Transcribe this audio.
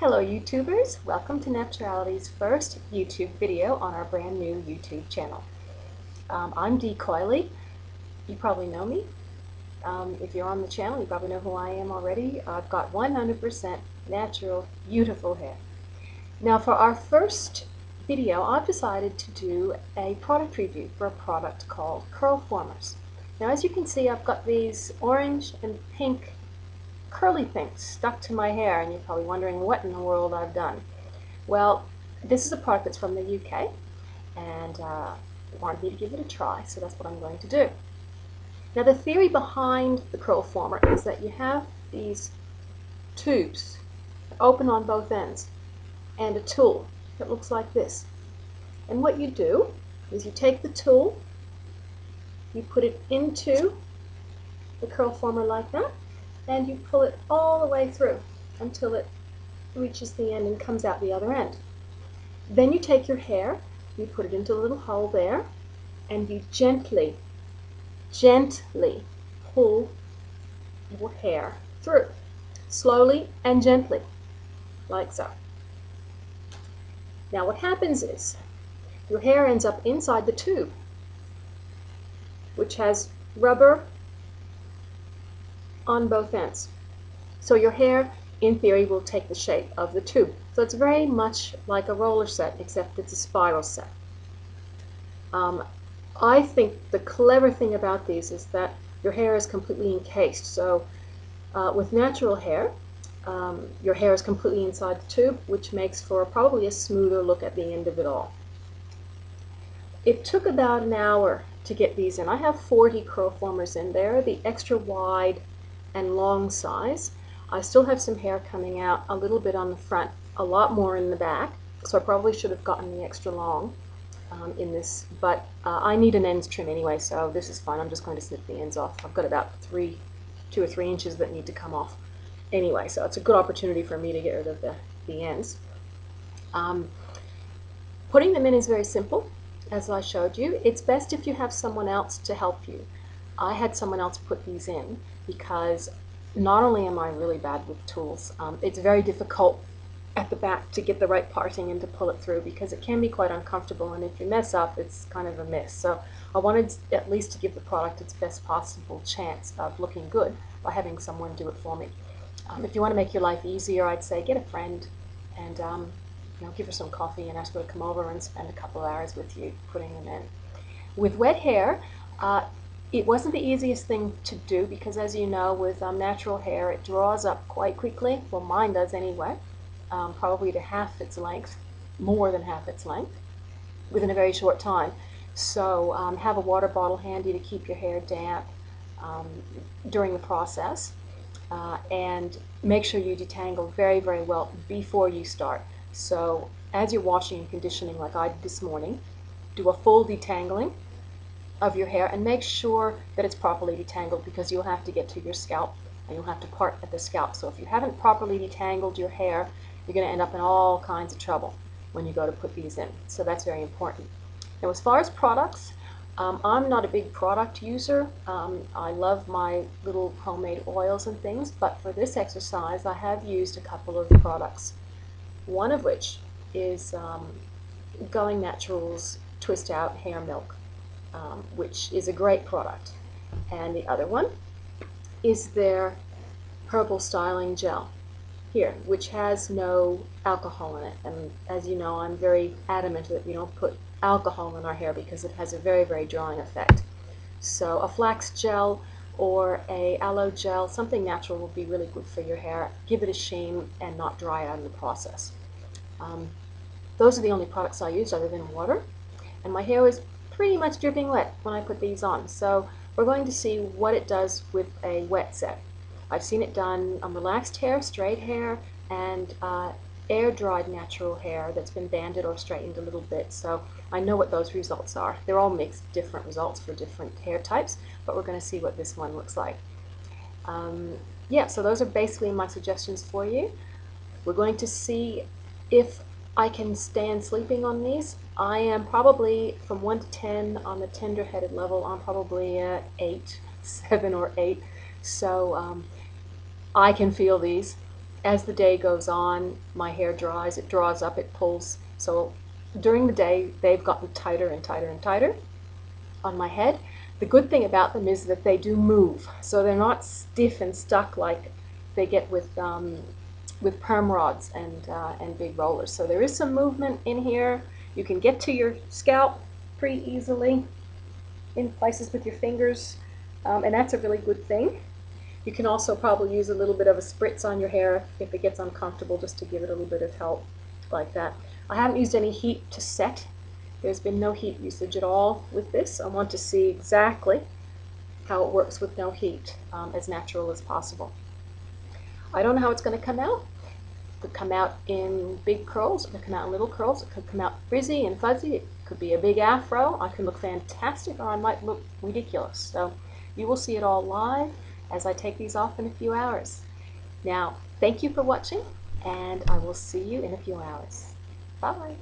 Hello YouTubers, welcome to Nappturality's first YouTube video on our brand new YouTube channel. I'm Dee Coyley. You probably know me. If you're on the channel, you probably know who I am already. I've got 100% natural, beautiful hair. Now for our first video, I've decided to do a product review for a product called Curlformers. Now as you can see, I've got these orange and pink curly things stuck to my hair, and you're probably wondering what in the world I've done. Well, this is a product that's from the UK, and wanted me to give it a try, so that's what I'm going to do. Now the theory behind the curl former is that you have these tubes open on both ends and a tool that looks like this. And what you do is you take the tool, you put it into the curl former like that, and you pull it all the way through until it reaches the end and comes out the other end. Then you take your hair, you put it into a little hole there, and you gently pull your hair through, slowly and gently, like so. Now what happens is your hair ends up inside the tube, which has rubber on both ends. So your hair, in theory, will take the shape of the tube. So it's very much like a roller set, except it's a spiral set. I think the clever thing about these is that your hair is completely encased. So with natural hair, your hair is completely inside the tube, which makes for probably a smoother look at the end of it all. It took about an hour to get these in. I have 40 curl formers in there, the extra wide and long size. I still have some hair coming out a little bit on the front, a lot more in the back, so I probably should have gotten the extra long in this, but I need an ends trim anyway, so this is fine. I'm just going to snip the ends off. I've got about 2 or 3 inches that need to come off anyway, so it's a good opportunity for me to get rid of the ends. Putting them in is very simple, as I showed you. It's best if you have someone else to help you. I had someone else put these in because not only am I really bad with tools, it's very difficult at the back to get the right parting and to pull it through because it can be quite uncomfortable, and if you mess up, it's kind of a mess. So I wanted at least to give the product its best possible chance of looking good by having someone do it for me. If you want to make your life easier, I'd say get a friend and give her some coffee and ask her to come over and spend a couple of hours with you putting them in. With wet hair, it wasn't the easiest thing to do because, as you know, with natural hair, it draws up quite quickly. Well, mine does anyway, probably to half its length, more than half its length, within a very short time. So have a water bottle handy to keep your hair damp during the process, and make sure you detangle very, very well before you start. So as you're washing and conditioning like I did this morning, do a full detangling of your hair and make sure that it's properly detangled, because you'll have to get to your scalp and you'll have to part at the scalp. So if you haven't properly detangled your hair, you're going to end up in all kinds of trouble when you go to put these in. So that's very important. Now as far as products, I'm not a big product user. I love my little homemade oils and things, but for this exercise I have used a couple of products. One of which is Going Natural's Twist Out Hair Milk, which is a great product. And the other one is their Herbal Styling Gel here, which has no alcohol in it. And as you know, I'm very adamant that we don't put alcohol in our hair because it has a very, very drying effect. So a flax gel or a aloe gel, something natural, will be really good for your hair. Give it a sheen and not dry out in the process. Those are the only products I used other than water, and my hair was pretty much dripping wet when I put these on. So we're going to see what it does with a wet set. I've seen it done on relaxed hair, straight hair, and air-dried natural hair that's been banded or straightened a little bit. So I know what those results are. They're all mixed different results for different hair types, but we're going to see what this one looks like. Yeah, so those are basically my suggestions for you. We're going to see if I can stand sleeping on these. I am probably, from 1 to 10 on the tender-headed level, I'm probably 8, 7 or 8. So I can feel these. as the day goes on, my hair dries, it draws up, it pulls. So during the day, they've gotten tighter and tighter and tighter on my head. The good thing about them is that they do move, so they're not stiff and stuck like they get with perm rods and big rollers. So there is some movement in here. You can get to your scalp pretty easily in places with your fingers, and that's a really good thing. You can also probably use a little bit of a spritz on your hair if it gets uncomfortable, just to give it a little bit of help like that. I haven't used any heat to set. There's been no heat usage at all with this. I want to see exactly how it works with no heat, as natural as possible. I don't know how it's going to come out. It could come out in big curls, it could come out in little curls, it could come out frizzy and fuzzy, it could be a big afro. I could look fantastic, or I might look ridiculous. So you will see it all live as I take these off in a few hours. Now, thank you for watching, and I will see you in a few hours. Bye.